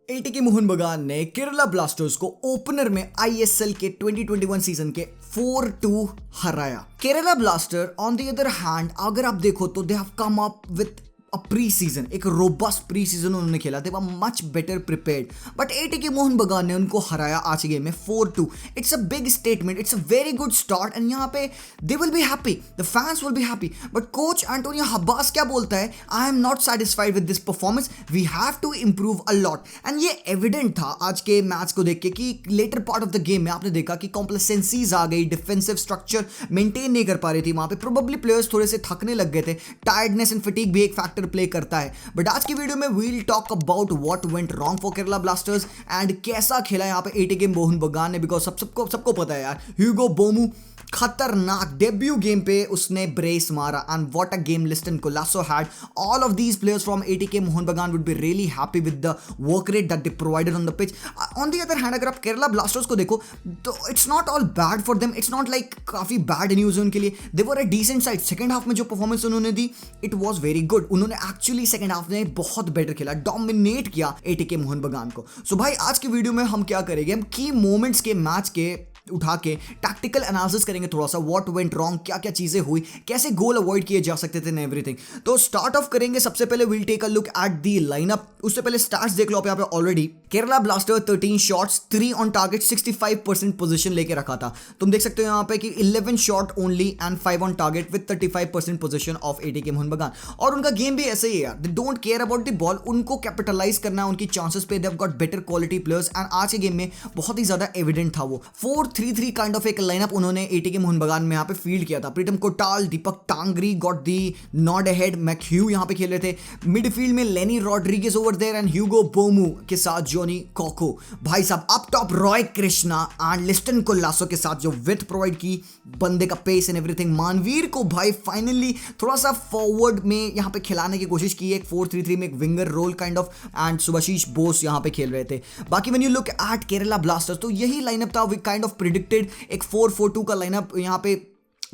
ATK Mohun Bagan ने Kerala Blasters को opener में आईएसएल के 2021 सीजन के 4-2 हराया। Kerala Blaster on the other hand अगर आप देखो तो they have come up with pre season, एक रोबस्ट प्री सीजन उन्होंने खेला, they were much better prepared, but ATK Mohun Bagan ने उनको हराया आज के गेम में 4-2। It's a big statement, it's a very good start and यहाँ पे they will be happy, the fans will be happy. But coach Antonio Habas क्या बोलता है, I am not satisfied with this performance, we have to improve a lot. And ये evident था आज के match को देख के कि later part of the game में आपने देखा कि कॉम्प्लेसेंसीज आ गई, डिफेंसिव स्ट्रक्चर मेंटेन नहीं कर पा रही थी वहां पे, प्रोबेबली प्लेयर्स थोड़े से थकने लग गए थे, टायर्डनेस एंड फटीग भी एक फैक्टर प्ले करता है। बट आज की वीडियो में we'll talk about what went wrong for Kerala Blasters and कैसा खेला यहाँ पे एटीके मोहन बगान ने, बिकॉज सबको पता है यार, ह्यूगो बोमू खतरनाक डेब्यू गेम पे उसने ब्रेस मारा and what a game Liston Colaco had. All of these players from ATK Mohun Bagan would be really happy with the work rate that they provided on the pitch. On the other hand अगर आप Kerala Blasters को देखो तो it's not all bad for them, it's not like काफी bad news है उनके लिए, they were a decent side. Second half में जो परफॉर्मेंस उन्होंने दी इट वाज वेरी गुड, उन्होंने एक्चुअली सेकंड हाफ में बहुत बेटर खेला, डोमिनेट किया एटीके मोहन बगान को। सो भाई आज की वीडियो में हम क्या करेंगे, हम की मोमेंट्स के मैच के उठा के टैक्टिकल एनालिसिस करेंगे थोड़ा सा, व्हाट वेंट रॉन्ग, क्या क्या चीजें हुई, कैसे गोल अवॉइड किए जा सकते थे, एवरीथिंग। तो स्टार्ट ऑफ करेंगे, सबसे पहले will take a look at the lineup. उससे पहले स्टार्ट्स देख लो आप यहाँ पे already. Kerala Blaster 13 shots, 3 on target, 65% possession लेके रखा था। तुम देख सकते हो यहाँ पे कि 11 shot only and 5 on target with 35% position of ATK Mohun बगान। और उनका गेम भी ऐसे ही है यार, they don't care about the ball, उनको कैपिटलाइज करना है उनकी चांसेस पे, they have got better quality players and आज के गेम में बहुत ही ज्यादा एविडेंट था वो। 4-3-3 काइंड ऑफ एक लाइनअप उन्होंने एटीके मोहन बगान में यहाँ पे फील्ड किया था। Pritam Kotal, Deepak Tangri got the nod ahead, McHugh यहाँ पे खेल रहे थे। मिडफील्ड में Lenny Rodrigues over there and Hugo Boumous के साथ जॉनी कोको। भाई साहब up top Roy Krishna and Liston Colaco के साथ जो विथ प्रोवाइड की, बंदे का पेस एंड एवरीथिंग। मानवीर को भाई फाइनली थोड़ा सा फॉरवर्ड में यहाँ पे खिलाने की कोशिश की, एक 4-3-3 में एक winger role kind of, and Subhasish Bose यहाँ पे खेल रहे थे। बाकी when you look at Kerala Blasters तो यही लाइनअप था, वी काइंड ऑफ प्रिडिक्टेड, एक 4-4-2 का लाइनअप यहाँ पे।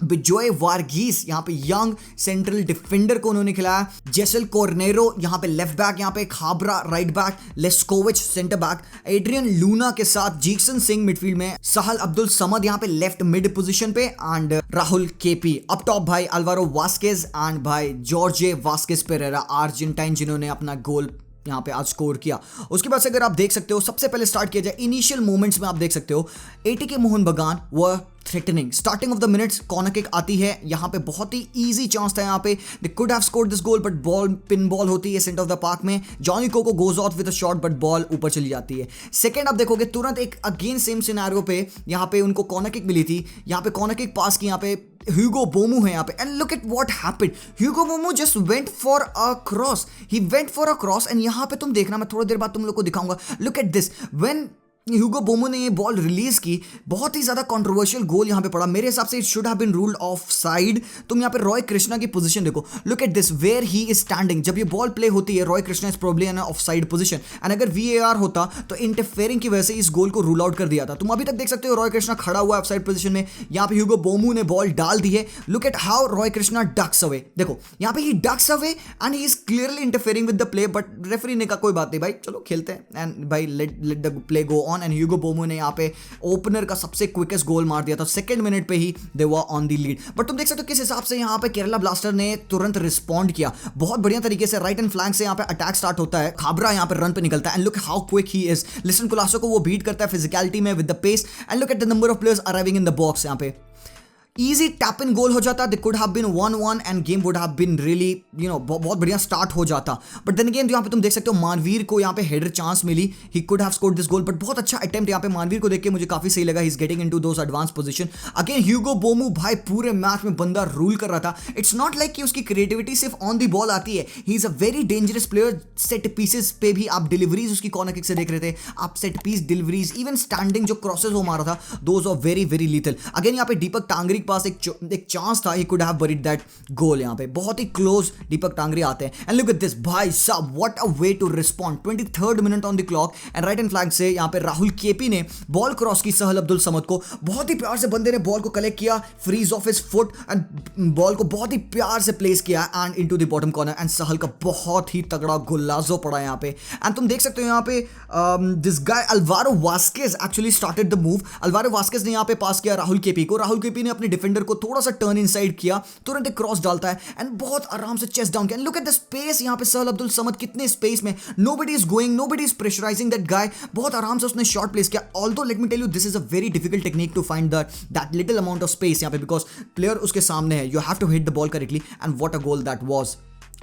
बिजॉय वारगीस यहाँ पे यंग सेंट्रल डिफेंडर को उन्होंने खिलाया, जेसल कोर्नेरो यहाँ पे लेफ्ट बैक, यहाँ पे Khabra right back, Leskovic centre back, Adrian Luna के साथ जीक्सन सिंह मिडफील्ड में, सहल अब्दुल समद यहाँ पे लेफ्ट मिड पोजीशन पे and Rahul KP up top. भाई अल्वारो वास्केज एंड भाई जॉर्जे वास्केज पेरेरा, अर्जेंटाइन, जिन्होंने अपना गोल यहाँ पे आज स्कोर किया। उसके बाद से अगर आप देख सकते हो, सबसे पहले स्टार्ट किया जाए इनिशियल मोमेंट्स में, आप देख सकते हो एटीके मोहन बगान व threatening. Starting of the minutes corner kick आती है, यहाँ पे बहुत ही इजी चांस था, यहाँ पे they could have scored this goal but ball पिन बॉल होती है सेंटर ऑफ द पार्क में, Joni Kauko goes out with a shot but ball ऊपर चली जाती है। सेकंड आप देखोगे तुरंत एक अगेन सेम सिनेरियो पे यहाँ पे उनको कॉर्नर किक मिली थी, यहाँ पे कॉर्नर किक पास की, यहाँ पे ह्यूगो बोमू है यहाँ पे and look at what happened, Hugo Boumous just went for a cross, he went for a cross and यहाँ पे तुम देखना, मैं थोड़ी देर बाद तुम लोग को दिखाऊंगा, लुक एट दिस, व्हेन ह्यूगो बोमो ने ये बॉल रिलीज की, बहुत ही ज्यादा कंट्रोवर्शियल गोल यहाँ पे पड़ा, मेरे हिसाब से it should have been ruled offside. तुम यहाँ पे रॉय कृष्णा की पोजीशन देखो, look at this where he is standing, जब ये बॉल प्ले होती है Roy Krishna is probably in offside position and अगर VAR होता तो इंटरफेयरिंग की वजह से इस गोल को रूल आउट कर दिया था। तुम अभी तक देख सकते हो रॉय कृष्णा खड़ा हुआ है ऑफ साइड पोजीशन में, यहाँ पे ह्यूगो बोमू ने बॉल डाल दी है, look at how Roy Krishna ducks away, देखो यहाँ पे he ducks away and he is clearly interfering with the play, but referee ने कहा कोई बात नहीं भाई, चलो खेलते हैं एंड भाई let the play go on and Hugo Boumous यहाँ पे ओपनर का सबसे क्विकेस्ट गोल मार दिया था, सेकंड मिनट पे ही they were on the lead. But तुम देख सकते हो किस हिसाब से यहाँ पे केरला ब्लास्टर ने तुरंत रिस्पॉन्ड किया, बहुत बढ़िया तरीके से राइट एंड फ्लैंक से यहाँ पे अटैक स्टार्ट होता है, खाबरा यहाँ पे रन पे निकलता है and look how quick he is, Liston Colaco को वो बीट करता है फिजिकलिटी में with the pace and look at the number of players arriving in the box. यहाँ पे इजी टैप इन गोल हो जाता, they could have been 1-1 and game would have been really बहुत बढ़िया स्टार्ट हो जाता। बट देन अगेन यहाँ पे तुम देख सकते हो मानवीर को यहाँ पे हेडर चांस मिली, he could have scored this goal, but बहुत अच्छा अटेम्प्ट यहाँ पे मानवीर को देख के मुझे काफी सही लगा, he is getting into those advance position. Again Hugo Boumous भाई पूरे मैच में बंदा रूल कर रहा था, इट्स नॉट लाइक कि उसकी क्रिएटिविटी सिर्फ ऑन दी बॉल आती है, he is a very dangerous player. Set pieces पे भी आप डिलीवरीज उसकी कॉर्नर किक से देख रहे थे, आप set piece deliveries, even standing जो क्रॉसेस वो मारा था, those are very very lethal. Again यहाँ पे दीपक टांगरी के पास एक चांस था, he could have buried that goal. यहाँ पे बहुत ही क्लोज दीपक टांगरी आते हैं एंड लुक एट दिस, भाई साहब what a way to respond. 23rd minute on the clock and right hand flag से यहाँ पे राहुल केपी ने बॉल क्रॉस की सहल अब्दुल समद को, बहुत ही प्यार से बंदे ने बॉल को कलेक्ट किया, frees off his foot and ball को बहुत ही प्यार से प्लेस किया and into the bottom corner and Sahal का बहुत ही तगड़ा गोलाजो पड़ा यहाँ पे। एंड तुम देख सकते हो यहाँ पे this guy Alvaro Vazquez actually started the move. Alvaro Vazquez ने यहाँ पे पास किया राहुल केपी को, राहुल केपी ने अपने डिफेंडर को थोड़ा सा टर्न इनसाइड किया, तुरंत एक क्रॉस डालता है एंड बहुत आराम से चेस्ट डाउन किया। लुक एट द स्पेस यहाँ पे सहल अब्दुल समद कितने स्पेस में, nobody is going, nobody is pressurising that guy, बहुत आराम से उसने शॉट प्लेस किया। Although let me tell you this is a very difficult technique to find that little amount of space यहाँ पे, बिकॉज प्लेयर उसके सामने है, you have to hit the ball correctly and what a goal that was.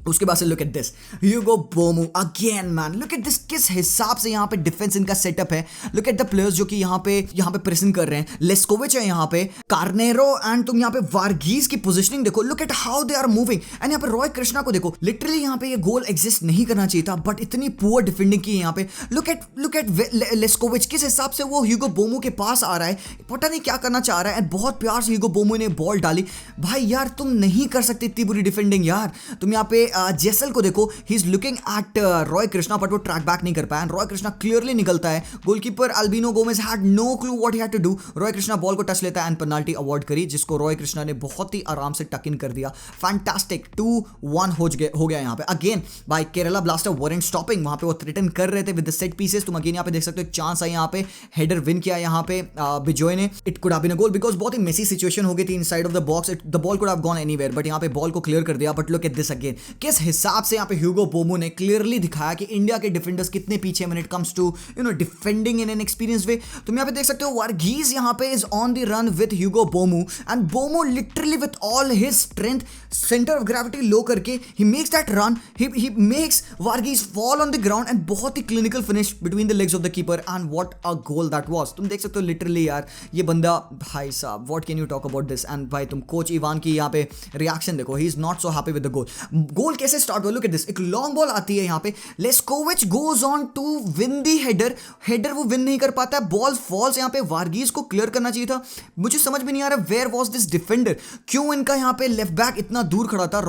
उसके बाद से look at this, Hugo Boumous again man, look at this, किस हिसाब से यहाँ पे डिफेंस इनका सेटअप है। लुक एट द प्लेयर्स जो कि यहाँ पे प्रेसिंग कर रहे हैं, लेस्कोविच है यहाँ पे, कार्नेरो एंड तुम यहाँ पे वारगीज की पोजीशनिंग देखो, look at how they are moving and यहाँ पे रॉय कृष्णा को देखो, लिटरली यहाँ पे ये गोल एग्जिस्ट नहीं करना चाहिए था बट इतनी पुअर डिफेंडिंग की यहाँ पे। लुक एट लेस्कोविच, किस हिसाब से वो ह्यूगो बोमू के पास आ रहा है, पता नहीं क्या करना चाह रहा है एंड बहुत प्यार से ह्यूगो बोमू ने बॉल डाली। भाई यार तुम नहीं कर सकते इतनी बुरी डिफेंडिंग यार। तुम यहाँ पे जेसल को देखो, he is looking at Roy Krishna but वो ट्रैक बैक नहीं कर पाया। रॉय कृष्णा क्लियरली निकलता है, goalkeeper Albino Gomes had no clue what he had to do. Roy Krishna ball को टच लेता है एंड पेनल्टी अवॉर्ड करी, जिसको रॉय कृष्णा ने बहुत ही आराम से टक इन कर दिया। फैंटास्टिक 2-1 हो गया यहाँ पे। अगेन भाई केरला ब्लास्टर वरंट स्टॉपिंग, वहां पे वो थ्रेटन कर रहे थे विद द सेट पीसेस। तुम अगेन यहाँ पे देख सकते हो चांस आई, यहाँ पे हेडर विन किया यहाँ पे बिजॉय ने, it could have been a goal because बहुत ही मेसी सिचुएशन हो गई थी inside of the box, the ball could have gone anywhere but यहाँ पे बॉल को क्लियर कर दिया। But look at this again, किस हिसाब से यहाँ पे ह्यूगो बोमू ने क्लियरली दिखाया कि इंडिया के डिफेंडर्स कितने पीछे when it comes to defending in an experience way. तुम यहाँ पे देख सकते हो वारगीज यहाँ पे is on the run with Hugo Boumous and Boumous literally with all his strength, centre of gravity low करके he makes that run, he makes Varghese fall on the ground and बहुत ही clinical finish between the legs of the keeper and what a goal that was. तुम देख सकते हो literally यार ये बंदा, भाई साहब what can you talk about this. And भाई तुम कोच इवान की यहाँ पे रिएक्शन देखो, he is not so happy with the goal. Goal कैसे स्टार्ट हुआ, लुक एट दिस, एक लॉन्ग बॉल आती है यहाँ पे, Leskovic goes on to win the header वो विन नहीं कर पाता है, बॉल फॉल्स यहाँ पे, वारगीज को क्लियर करना चाहिए था। मुझे समझ में नहीं आ रहा वेयर वाज दिस डिफेंडर, क्यों इनका यहाँ पे लेफ्ट बैक इतना दूर खड़ा था।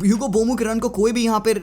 ह्यूगो बोमू के रन को कोई भी यहाँ पे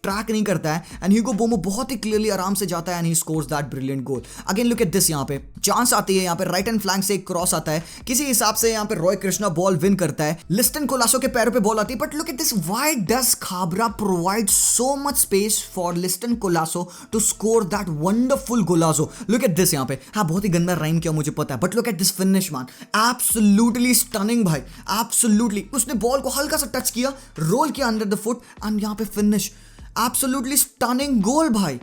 ट्रैक नहीं करता है एंड ह्यूगो बोमो बहुत ही क्लियरली आराम से जाता है and he scores that brilliant goal. Again look at this, यहाँ पे चांस आती है, यहाँ पे राइट हैंड फ्लैंक से एक क्रॉस आता है, किसी हिसाब से यहाँ पे रॉय कृष्णा बॉल विन करता है, लिस्टन कोलासो के पैरों पे बॉल आती है। But look at this, why does Khabra provide so much space for Liston Colaco to score that wonderful golazo. Look at this यहाँ पे, हाँ बहुत ही गंदा राइम किया मुझे पता है but look at this finish man, absolutely stunning भाई, एब्सोल्युटली। उसने बॉल को हल्का सा टच किया, रोल किया अंडर द फुट एंड यहाँ पे finish, absolutely stunning goal bhai.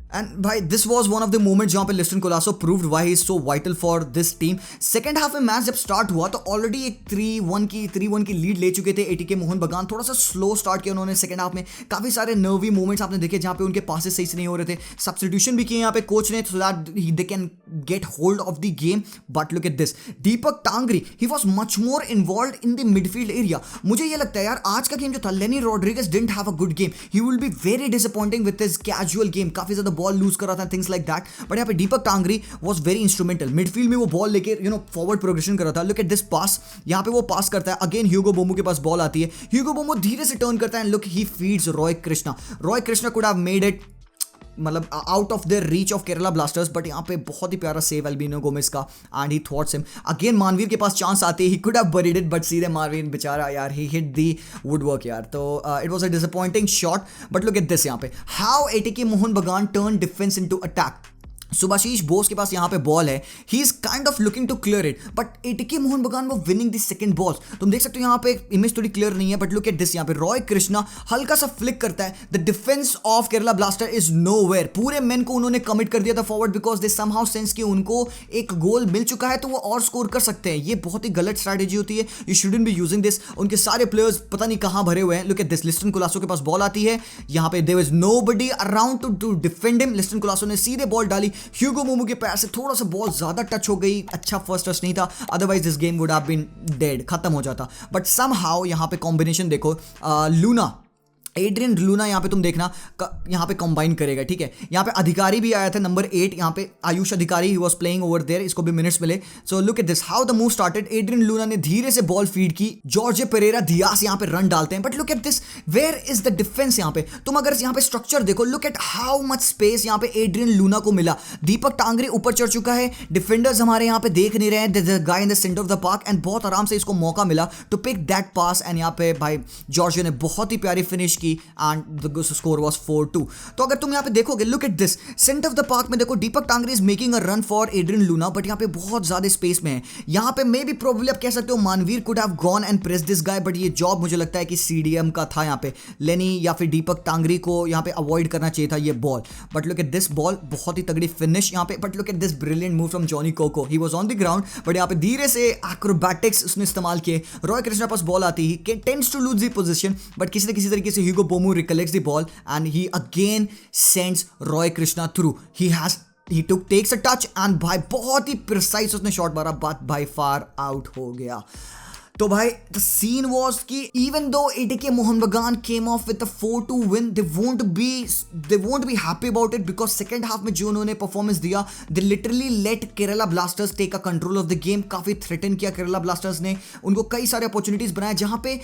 And भाई this was one of the moments जहाँ पे Liston Colaco proved why he is so vital for this team. Second half में मैच जब स्टार्ट हुआ तो ऑलरेडी एक 3-1 की लीड ले चुके थे एटीके मोहन बगान। थोड़ा सा स्लो स्टार्ट किया उन्होंने सेकेंड हाफ में, काफी सारे नर्वी मोमेंट्स आपने देखे जहाँ पे उनके पासेस सही से नहीं हो रहे थे, सब्स्टिट्यूशन भी किए यहाँ पे कोच ने so that they can get hold of the game. But look at this, Deepak Tangri, he was much more involved in the midfield area. मुझे ये लगता है यार आज का गेम जो था, लेनी Rodriguez didn't have a good game, he will be very disappointing with his casual game, काफी ज्यादा बॉल लूज कर रहा था, थिंग्स लाइक दैट। बट यहाँ पे Deepak Tangri was very instrumental, midfield में वो बॉल लेके फॉरवर्ड प्रोग्रेशन कर रहा था। लुक एट दिस पास, यहाँ पे वो पास करता है, अगेन ह्यूगो बोमू के पास बॉल आती है, ह्यूगो बोमू धीरे से टर्न करता है, look he feeds Roy Krishna. Roy Krishna could have made it मतलब out of the reach of Kerala Blasters, but यहाँ पे बहुत ही प्यारा सेव अल्बिनो गोमेज का and he thwarts him. Again Manvir के पास चांस आती है, he could have buried it but सीधे मानवीर बेचारा यार he hit the woodwork यार, तो it was a disappointing shot. But look at this, यहाँ पे how ATK Mohun Bagan turn defence into attack. Subhasish Bose के पास यहाँ पे बॉल है, he is kind of looking to clear it but ATK Mohun Bagan वो विनिंग द सेकंड बॉल। तुम देख सकते हो यहाँ पे इमेज थोड़ी क्लियर नहीं है बट लुक एट दिस, यहाँ पे रॉय कृष्णा हल्का सा फ्लिक करता है, the defence of Kerala blaster is nowhere. पूरे मेन को उन्होंने कमिट कर दिया था forward because they somehow sense कि उनको एक गोल मिल चुका है तो वो और स्कोर कर सकते हैं। ये बहुत ही गलत स्ट्रैटेजी होती है, you shouldn't be using this. उनके सारे प्लेयर्स पता नहीं कहाँ भरे हुए हैं। Look at this, Liston Colaco के पास बॉल आती है, यहाँ पे there is nobody around to defend him. Liston Colaco ने सीधे बॉल डाली, ह्यूगो मोमू के पैर से थोड़ा सा बॉल ज्यादा टच हो गई, अच्छा फर्स्ट टच नहीं था, otherwise this game would have been dead, खत्म हो जाता। बट समहाउ यहाँ पे कॉम्बिनेशन देखो, लूना एड्रियन लूना यहाँ पे तुम देखना यहाँ पे कंबाइन करेगा, ठीक है। यहाँ पे अधिकारी भी आया था नंबर 8, यहाँ पे Ayush Adhikari, he was playing over there, इसको भी मिनट्स मिले। So look at this how the move started. Adrian Luna ने धीरे से बॉल फीड की, जॉर्ज पेरेरा दियास यहाँ पे रन डालते हैं, but look at this, where is the defence. यहाँ पे तुम अगर यहाँ पे स्ट्रक्चर देखो, look at how much space यहाँ पे एड्रियन लूना को मिला। दीपक टांगरे ऊपर चढ़ चुका है, डिफेंडर्स हमारे यहाँ पे देख नहीं रहे हैं, the guy in the centre of the park, and बहुत आराम से इसको मौका मिला to pick that pass, and यहाँ पे भाई जॉर्ज ने बहुत ही प्यारी फिनिश की, एंड स्कोर वाज 4-2। तो अगर तुम यहाँ पे देखोगे, look at this, centre of the park में देखो Deepak Tangri is making a run for Adrian Luna, but यहाँ पे बहुत ज्यादा स्पेस में है। यहाँ पे मे बी प्रोबेबली आप कह सकते हो Manveer could have gone and press this guy, but ये जॉब मुझे लगता है कि सीडीएम का था। यहाँ पे लेनी या फिर दीपक टांगरे को यहाँ पे अवॉइड करना चाहिए था ये ball, but look at this ball, बहुत ही तगड़ी फिनिश यहाँ पे। But look at this brilliant move from Joni Kauko, he was on the ground, but यहाँ पे धीरे से एक्रोबैटिक्स उसने इस्तेमाल किए। रॉय कृष्णा पास बॉल आती he tends to lose the position, but किसी न किसी तरीके से Hugo Boumous recollects the ball and he again sends Roy Krishna through. He takes a touch and भाई बहुत ही प्रिसाइज उसने शॉट मारा, but by far out हो गया। तो भाई द सीन वॉज कि even though ATK Mohun Bagan came off with 4-2 win, they won't be happy about it, because second half में जो उन्होंने परफॉर्मेंस दिया, they literally let Kerala Blasters take a control of the game. काफी थ्रेटन किया Kerala blasters ने, उनको कई सारे अपॉर्चुनिटीज बनाए, जहां पे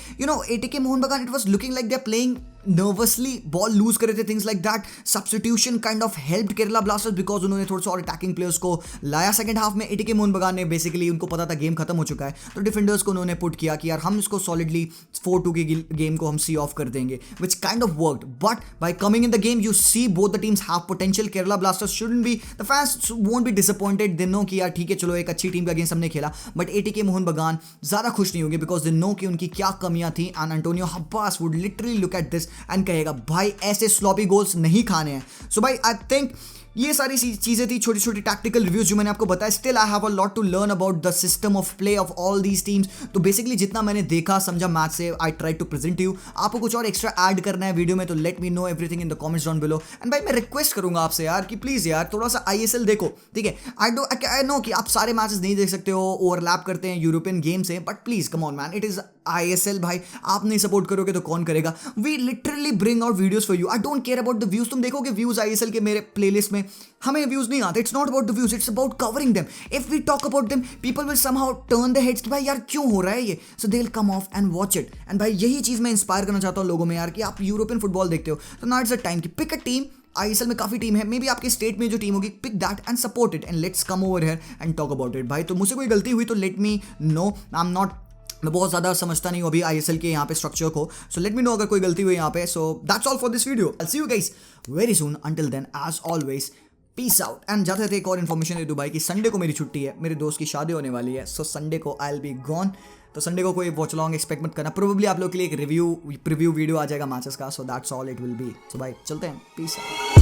ATK Mohun Bagan, it was looking like they are playing nervously, ball lose कर रहे थे, things like that. Substitution kind of helped Kerala Blasters because उन्होंने थोड़ा सा और अटैकिंग प्लेयर्स को लाया सेकंड हाफ में। एटीके मोहन बगान ने बेसिकली, उनको पता था गेम खत्म हो चुका है, तो डिफेंडर्स को उन्होंने पुट किया कि यार हम इसको सॉलिडली 4-2 की गेम को हम सी ऑफ कर देंगे, which kind of worked. But by coming in the game you see both the teams have potential. Kerala Blasters shouldn't be, the fans won't be disappointed, they know कि यार ठीक है चलो एक अच्छी टीम का अगेंस्ट हमने खेला, बट एटीके मोहन बगान ज्यादा खुश नहीं होंगे बिकॉज दे नो कि उनकी क्या कमियां थी। And Antonio Habas would literally look at this and कहेगा भाई ऐसे स्लॉपी गोल्स नहीं खाने हैं। सो भाई आई थिंक ये सारी चीजें थी, छोटी छोटी टैक्टिकल रिव्यूज जो मैंने आपको बताया। Still I have a lot to learn about the system of play off all these teams. तो बेसिकली जितना मैंने देखा समझा मैच से, I try to present you. आपको कुछ और एक्स्ट्रा ऐड करना है वीडियो में तो let me know everything in the comments down below. And भाई मैं रिक्वेस्ट करूंगा आपसे यार कि प्लीज यार थोड़ा सा ISL देखो, ठीक है। आई नो कि आप सारे मैचेस नहीं देख सकते हो, ओवरलैप करते हैं यूरोपियन गेम से, but please come on man, it is ISL भाई, आप नहीं सपोर्ट करोगे तो कौन करेगा। We literally bring out videos for you, I don't care about the views. तुम देखोगे व्यूज ISL के मेरे प्लेलिस्ट में, हमें व्यूज नहीं आते। It's not about the views, it's about covering them. If we talk about them people will somehow turn the heads कि भाई यार क्यों हो रहा है ये, so they will come off and watch it. And भाई यही चीज मैं इंस्पायर करना चाहता हूँ लोगों में यार, कि आप यूरोपियन फुटबॉल देखते हो तो नाउ इट्स अ टाइम कि पिक अ टीम। ISL में काफी टीम है, मे बी आपके स्टेट में जो टीम होगी, pick that and support it and let's come over here and talk about it. भाई तो मुझसे कोई गलती हुई तो let me know, I am not, मैं बहुत ज़्यादा समझता नहीं हूँ अभी ISL के यहाँ पे स्ट्रक्चर को, सो लेट मी नो अगर कोई गलती हुई यहाँ पे। So that's all for this video, I see you guys very soon, until then as always peace out. And जाते थे एक और इन्फॉर्मेशन दे दूँ भाई कि संडे को मेरी छुट्टी है, मेरे दोस्त की शादी होने वाली है, सो संडे को आई विल बी गॉन। तो संडे को कोई वॉच लॉन्ग एक्सपेक्ट मत करना, प्रोबेबली आप लोग के लिए एक प्रीव्यू वीडियो आ जाएगा मैचेस का। So that's all it will be. So भाई चलते हैं, पीस आउट।